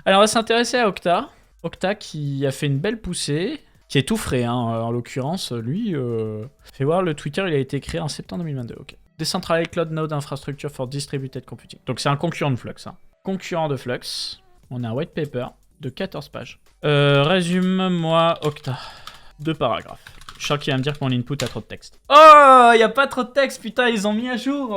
Alors, on va s'intéresser à Octa. Octa qui a fait une belle poussée, qui est tout frais, hein, en l'occurrence. Lui, fais voir, le Twitter, il a été créé en septembre 2022. Ok. Decentralized Cloud Node Infrastructure for Distributed Computing. Donc, c'est un concurrent de Flux. Hein. Concurrent de Flux. On a un white paper de 14 pages. Résume-moi Octa. 2 paragraphes. Je sens qu'il va me dire que mon input a trop de texte. Oh, y a pas trop de texte, putain, ils ont mis à jour.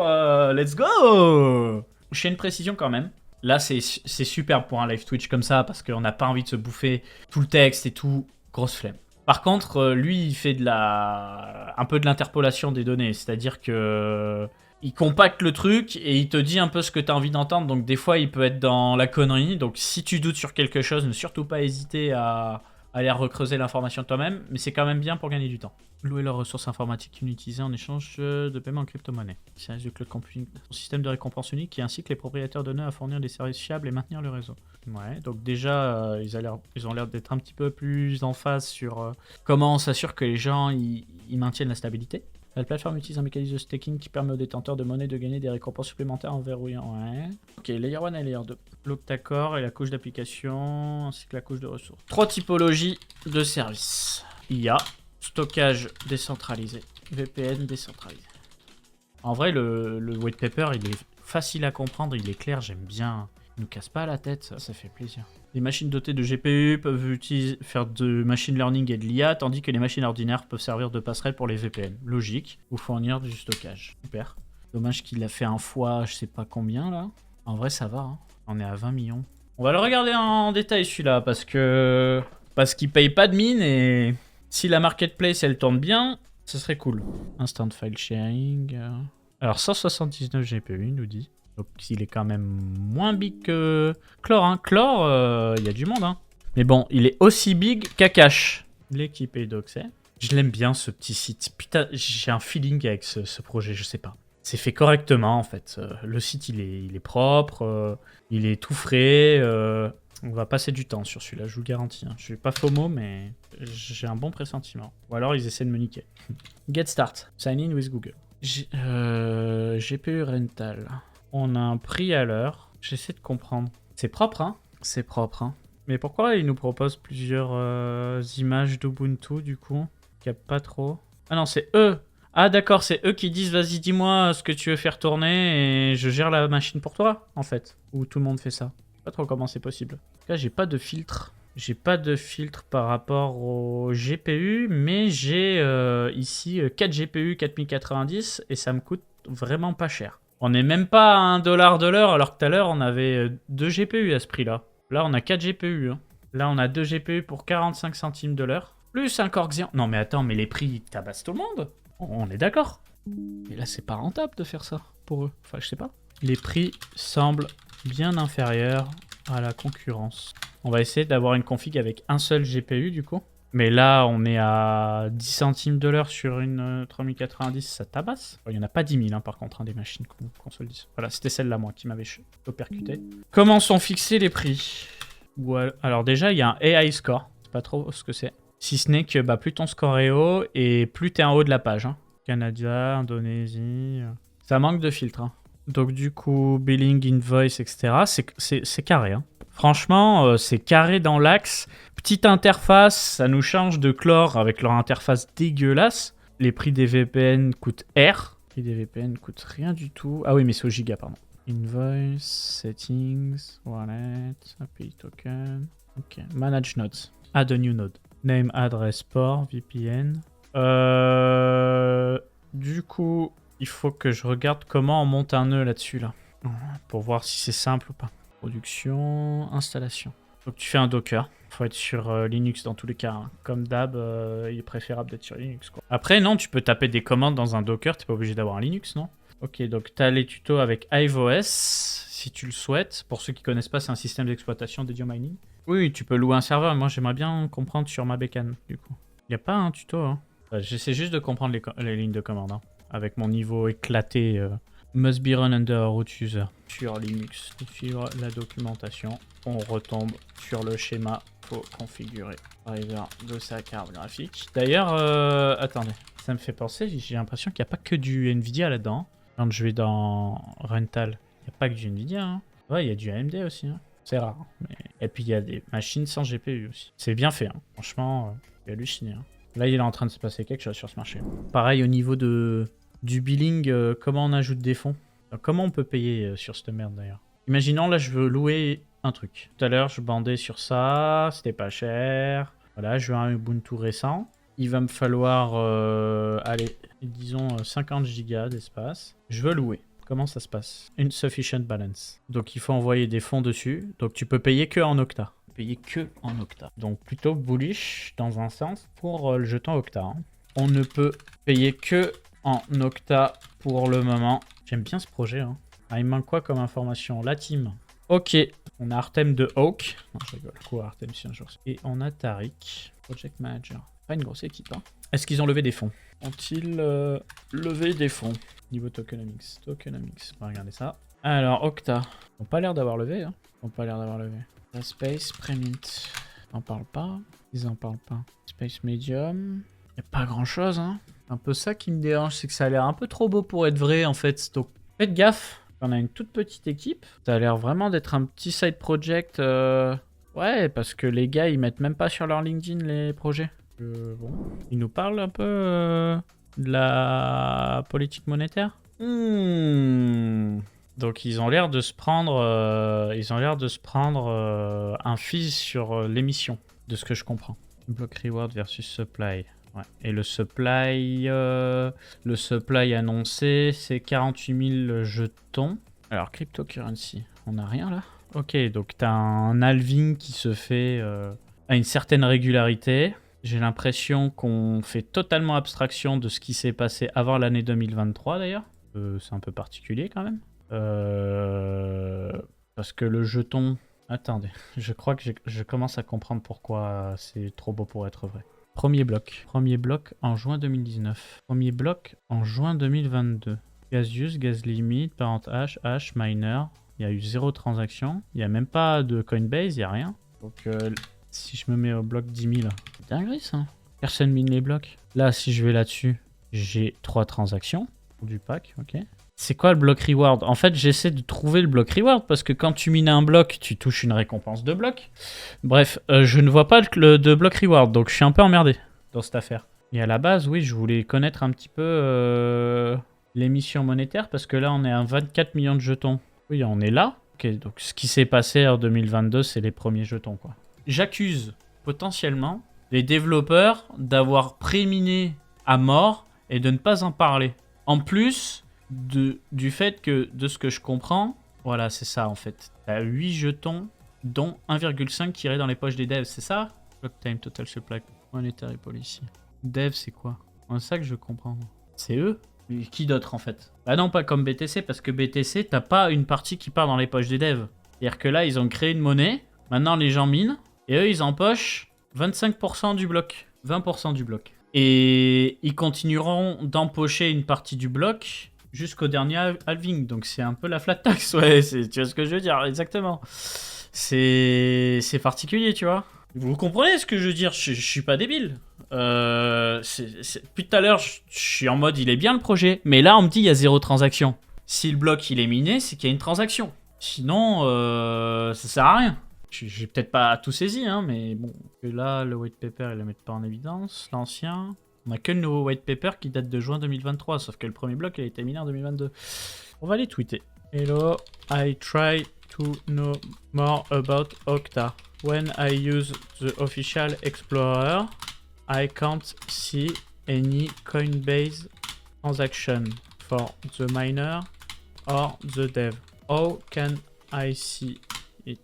Let's go. Je fais une précision quand même. Là, c'est super pour un live Twitch comme ça, parce qu'on n'a pas envie de se bouffer tout le texte et tout. Grosse flemme. Par contre, lui, il fait un peu de l'interpolation des données. C'est-à-dire que il compacte le truc et il te dit un peu ce que tu as envie d'entendre. Donc des fois, il peut être dans la connerie. Donc si tu doutes sur quelque chose, ne surtout pas hésiter à aller recreuser l'information toi-même. Mais c'est quand même bien pour gagner du temps. Louer leurs ressources informatiques inutilisées en échange de paiement en crypto-monnaie. Service du cloud computing, système de récompense unique qui incite les propriétaires de nœuds à fournir des services fiables et maintenir le réseau. Ouais, donc déjà, ils ont l'air d'être un petit peu plus en phase sur comment on s'assure que les gens ils maintiennent la stabilité. La plateforme utilise un mécanisme de staking qui permet aux détenteurs de monnaie de gagner des récompenses supplémentaires en verrouillant. Ouais. Ok, Layer 1 et Layer 2. L'octa-core et la couche d'application, ainsi que la couche de ressources. 3 typologies de services. IA, stockage décentralisé, VPN décentralisé. En vrai, le white paper, il est facile à comprendre, il est clair, j'aime bien. Il nous casse pas la tête, ça fait plaisir. Les machines dotées de GPU peuvent faire de machine learning et de l'IA, tandis que les machines ordinaires peuvent servir de passerelle pour les VPN. Logique, ou fournir du stockage. Super. Dommage qu'il a fait un fois, je sais pas combien là. En vrai, ça va, hein. On est à 20 millions. On va le regarder en détail celui-là, parce qu'il paye pas de mine et si la marketplace elle tourne bien, ce serait cool. Instant file sharing. Alors 179 GPU, il nous dit. Donc il est quand même moins big que Chlore. Hein. Chlore, il y a du monde. Hein. Mais bon, il est aussi big qu'Akash. L'équipe est doxée. Je l'aime bien ce petit site. Putain, j'ai un feeling avec ce projet, je sais pas. C'est fait correctement en fait. Le site il est propre, il est tout frais. On va passer du temps sur celui-là, je vous le garantis. Hein. Je suis pas FOMO, mais j'ai un bon pressentiment. Ou alors ils essaient de me niquer. Get start. Sign in with Google. GPU rental. On a un prix à l'heure. J'essaie de comprendre. C'est propre, hein? C'est propre, hein? Mais pourquoi ils nous proposent plusieurs images d'Ubuntu, du coup? Qu'il n'y a pas trop. Ah non, c'est eux! Ah d'accord, c'est eux qui disent vas-y, dis-moi ce que tu veux faire tourner et je gère la machine pour toi, en fait. Ou tout le monde fait ça. Je sais pas trop comment c'est possible. Là, j'ai pas de filtre. J'ai pas de filtre par rapport au GPU, mais j'ai ici 4 GPU 4090 et ça me coûte vraiment pas cher. On n'est même pas à $1 de l'heure, alors que tout à l'heure, on avait 2 GPU à ce prix-là. Là, on a 4 GPU. Hein. Là, on a 2 GPU pour 45 centimes de l'heure. Plus un Core Xeon. Non, mais attends, mais les prix, ils tabassent tout le monde. On est d'accord. Mais là, c'est pas rentable de faire ça pour eux. Enfin, je sais pas. Les prix semblent bien inférieurs à la concurrence. On va essayer d'avoir une config avec un seul GPU, du coup. Mais là, on est à 10 centimes de l'heure sur une 3090, ça tabasse. Il n'y en a pas 10 000, hein, par contre, hein, des machines console 10. Voilà, c'était celle-là, moi, qui m'avait percuté. Comment sont fixés les prix? Alors déjà, il y a un AI score. Je sais pas trop ce que c'est. Si ce n'est que plus ton score est haut et plus tu es en haut de la page. Hein. Canada, Indonésie... Ça manque de filtres. Hein. Donc du coup, billing, invoice, etc. C'est carré. Hein. Franchement, c'est carré dans l'axe. Petite interface, ça nous change de Chlore avec leur interface dégueulasse. Les prix des VPN coûtent R. Les prix des VPN coûtent rien du tout. Ah oui, mais c'est au giga, pardon. Invoice, settings, wallet, API token. Ok, manage nodes. Add a new node. Name, address, port, VPN. Du coup, il faut que je regarde comment on monte un nœud là-dessus, là. Pour voir si c'est simple ou pas. Production, installation. Donc tu fais un Docker. Faut être sur Linux dans tous les cas. Hein. Comme d'hab, il est préférable d'être sur Linux. Quoi. Après, non, tu peux taper des commandes dans un Docker. T'es pas obligé d'avoir un Linux, non? Ok, donc tu as les tutos avec HiveOS, si tu le souhaites. Pour ceux qui connaissent pas, c'est un système d'exploitation dédié au mining. Oui, tu peux louer un serveur. Moi, j'aimerais bien comprendre sur ma bécane, du coup. Il n'y a pas un tuto, hein. J'essaie juste de comprendre les lignes de commande. Hein. Avec mon niveau éclaté... Must be run under root user. Sur Linux, suivre la documentation. On retombe sur le schéma. Faut configurer driver de sa carte graphique. D'ailleurs, attendez, ça me fait penser, j'ai l'impression qu'il n'y a pas que du Nvidia là-dedans. Quand je vais dans Rental, il n'y a pas que du Nvidia. Hein. Ouais, il y a du AMD aussi. Hein. C'est rare, mais Et puis il y a des machines sans GPU aussi. C'est bien fait, hein. Franchement, j'ai halluciné. Hein. Là, il est en train de se passer quelque chose sur ce marché. Pareil au niveau du billing, comment on ajoute des fonds. Alors, comment on peut payer sur cette merde d'ailleurs. Imaginons, là, je veux louer un truc. Tout à l'heure, je bandais sur ça, c'était pas cher. Voilà, je veux un Ubuntu récent. Il va me falloir, allez, disons 50 gigas d'espace. Je veux louer. Comment ça se passe? Insufficient balance. Donc il faut envoyer des fonds dessus. Donc tu peux payer que en Octa. Payer que en Octa. Donc plutôt bullish dans un sens pour le jeton Octa. Hein. On ne peut payer que en Octa pour le moment. J'aime bien ce projet. Hein. Ah, il manque quoi comme information? La team. Ok. On a Artem de Hawk. Non, je rigole. Quoi Artem si un jour. Et on a Tariq. Project Manager. Pas une grosse équipe. Hein. Est-ce qu'ils ont levé des fonds? Ont-ils levé des fonds? Niveau tokenomics. Tokenomics. On va regarder ça. Alors, Octa. Ils n'ont pas l'air d'avoir levé. Hein. Ils n'ont pas l'air d'avoir levé. La Space Premint. Ils n'en parlent pas. Ils n'en parlent pas. Space Medium. Il n'y a pas grand-chose. Hein. Un peu ça qui me dérange, c'est que ça a l'air un peu trop beau pour être vrai, en fait. Donc, faites gaffe. On a une toute petite équipe. Ça a l'air vraiment d'être un petit side project. Ouais, parce que les gars, ils mettent même pas sur leur LinkedIn les projets. Bon. Ils nous parlent un peu de la politique monétaire. Donc ils ont l'air de se prendre, un fees sur l'émission, de ce que je comprends. Block reward versus supply. Ouais. Et le supply annoncé, c'est 48 000 jetons. Alors cryptocurrency, on n'a rien là. Ok, donc t'as un halving qui se fait à une certaine régularité. J'ai l'impression qu'on fait totalement abstraction de ce qui s'est passé avant l'année 2023 d'ailleurs. C'est un peu particulier quand même. Parce que le jeton... Attendez, je crois que je commence à comprendre pourquoi c'est trop beau pour être vrai. Premier bloc en juin 2019. Premier bloc en juin 2022. Gas use, gas limit, parent hash, hash, miner. Il y a eu 0 transaction. Il n'y a même pas de Coinbase, il n'y a rien. Donc... si je me mets au bloc 10 000, c'est dingue ça. Personne mine les blocs. Là, si je vais là-dessus, j'ai 3 transactions du pack, ok. C'est quoi le bloc reward? En fait, j'essaie de trouver le bloc reward parce que quand tu mines un bloc, tu touches une récompense de bloc. Bref, je ne vois pas de bloc reward, donc je suis un peu emmerdé dans cette affaire. Et à la base, oui, je voulais connaître un petit peu l'émission monétaire parce que là, on est à 24 millions de jetons. Oui, on est là. Ok, donc ce qui s'est passé en 2022, c'est les premiers jetons, quoi. J'accuse potentiellement les développeurs d'avoir préminé à mort et de ne pas en parler. En plus du fait que, de ce que je comprends, voilà, c'est ça en fait. T'as 8 jetons, dont 1,5 qui iraient dans les poches des devs, c'est ça? Block time, total supply, monetary policy. Dev, c'est quoi? C'est ça que je comprends. C'est eux? Mais qui d'autre en fait? Bah non, pas comme BTC, parce que BTC, t'as pas une partie qui part dans les poches des devs. C'est-à-dire que là, ils ont créé une monnaie, maintenant les gens minent, et eux, ils empochent 25% du bloc, 20% du bloc. Et ils continueront d'empocher une partie du bloc jusqu'au dernier halving. Donc c'est un peu la flat tax, ouais, tu vois ce que je veux dire, exactement. C'est particulier, tu vois. Vous comprenez ce que je veux dire, je suis pas débile. Depuis tout à l'heure, je suis en mode, il est bien le projet. Mais là, on me dit, il y a 0 transaction. Si le bloc, il est miné, c'est qu'il y a une transaction. Sinon, ça sert à rien. J'ai peut-être pas tout saisi, hein, mais bon. Là, le white paper, ils le mettent pas en évidence. L'ancien, on a que le nouveau white paper qui date de juin 2023, sauf que le premier bloc, il a été miné en 2022. On va les tweeter. Hello, I try to know more about Octa. When I use the official Explorer, I can't see any Coinbase transaction for the miner or the dev. How can I see it?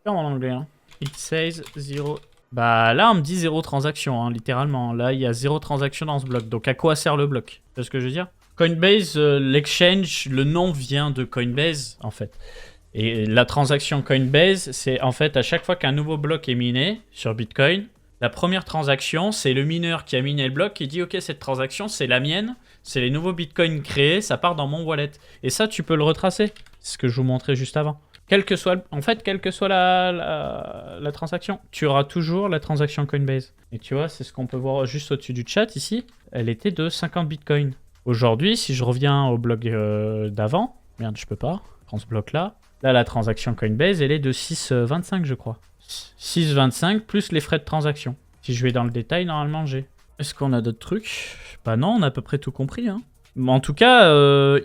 En anglais, hein. It says 0. Bah là, on me dit 0 transaction, hein, littéralement. Là, il y a 0 transaction dans ce bloc. Donc à quoi sert le bloc? C'est ce que je veux dire? Coinbase, l'exchange, le nom vient de Coinbase, en fait. Et la transaction Coinbase, c'est en fait à chaque fois qu'un nouveau bloc est miné sur Bitcoin, la première transaction, c'est le mineur qui a miné le bloc qui dit « Ok, cette transaction, c'est la mienne, c'est les nouveaux Bitcoins créés, ça part dans mon wallet. » Et ça, tu peux le retracer. C'est ce que je vous montrais juste avant. Quelle que soit la transaction, tu auras toujours la transaction Coinbase. Et tu vois, c'est ce qu'on peut voir juste au-dessus du chat ici. Elle était de 50 bitcoins. Aujourd'hui, si je reviens au bloc d'avant, merde, je peux pas, prends ce bloc-là, Là, la transaction Coinbase, elle est de 6,25 je crois. 6,25 plus les frais de transaction. Si je vais dans le détail, normalement, j'ai. Est-ce qu'on a d'autres trucs? Bah non, on a à peu près tout compris. Hein. Mais en tout cas,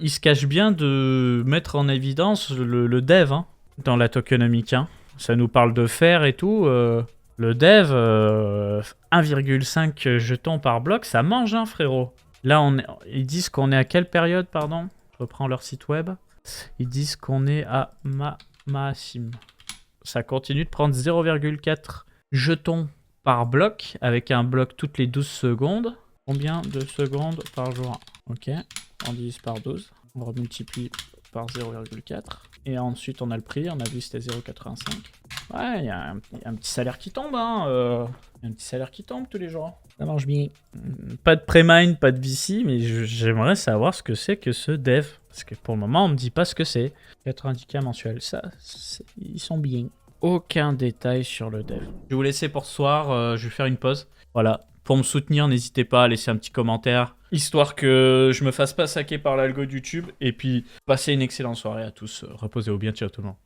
il se cache bien de mettre en évidence le dev hein, dans la tokenomics. Hein. Ça nous parle de faire et tout. Le dev, 1,5 jetons par bloc, ça mange, hein, frérot. Là, ils disent qu'on est à quelle période, pardon? Je reprends leur site web. Ils disent qu'on est à Maasim. Ça continue de prendre 0,4 jetons par bloc, avec un bloc toutes les 12 secondes. Combien de secondes par jour? Ok, on divise par 12. On remultiplie par 0,4. Et ensuite, on a le prix. On a vu c'était 0,85. Ouais, il y a un petit salaire qui tombe. Hein, un petit salaire qui tombe tous les jours. Ça marche bien. Pas de pré-mine, pas de VC, mais j'aimerais savoir ce que c'est que ce dev. Parce que pour le moment, on me dit pas ce que c'est. 90 K mensuel, ça, ils sont bien. Aucun détail sur le dev. Je vais vous laisser pour ce soir. Je vais faire une pause. Voilà. Pour me soutenir, n'hésitez pas à laisser un petit commentaire. Histoire que je me fasse pas saquer par l'algo de YouTube. Et puis, passez une excellente soirée à tous. Reposez-vous bien. Ciao tout le monde.